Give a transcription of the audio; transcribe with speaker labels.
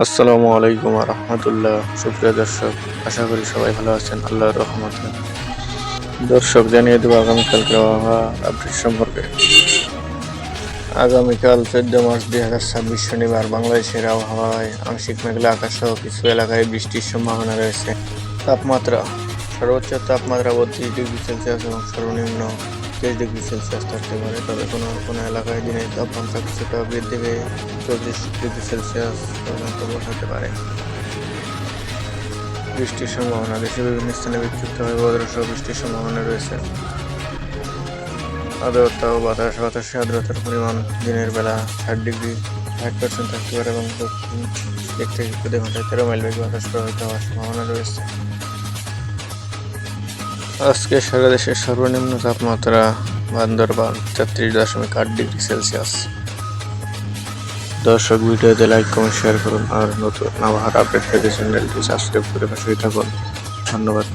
Speaker 1: আসসালামু আলাইকুম রহমতুল্লাহ। সুপ্রিয় দর্শক, আশা করি সবাই ভালো আছেন আল্লাহর রহমতে। দর্শক, জানিয়ে দেবো আগামীকালকে আবহাওয়া আপডেট সম্পর্কে। আগামীকাল 14 মার্চ 2026 শনিবার বাংলাদেশের আবহাওয়ায় আংশিক মেঘলা আকাশ সহ কিছু এলাকায় বৃষ্টির সম্ভাবনা রয়েছে। তাপমাত্রা: সর্বোচ্চ তাপমাত্রা 32 ডিগ্রি সেলসিয়াস এবং সর্বনিম্ন 23 ডিগ্রি সেলসিয়াস থাকতে পারে, তবে কোনো কোনো এলাকায় দিনের তাপমাত্রা কিছুটা বৃদ্ধি পেয়ে 24 ডিগ্রি সেলসিয়াস পর্যন্ত পৌঁছাতে পারে। বৃষ্টির সম্ভাবনা: দেশের বিভিন্ন স্থানে বিক্ষিপ্তভাবে বজ্রসহ বৃষ্টির সম্ভাবনা রয়েছে। আর্দ্রতা ও বাতাসে আর্দ্রতার পরিমাণ দিনের বেলা 60% থাকতে পারে এবং দক্ষিণ দিক থেকে প্রতি ঘন্টায় 13 মাইল বেগে বাতাস প্রবাহিত হওয়ার সম্ভাবনা রয়েছে। আজকে সারা দেশের সর্বনিম্ন তাপমাত্রা: বান্দরবান 33.8 ডিগ্রি সেলসিয়াস। দর্শক, ভিডিওতে লাইক কমেন্ট শেয়ার করুন আর নতুন আবহাওয়ার আপডেট পেতে চ্যানেলটি সাবস্ক্রাইব করে পাশে থাকুন। ধন্যবাদ।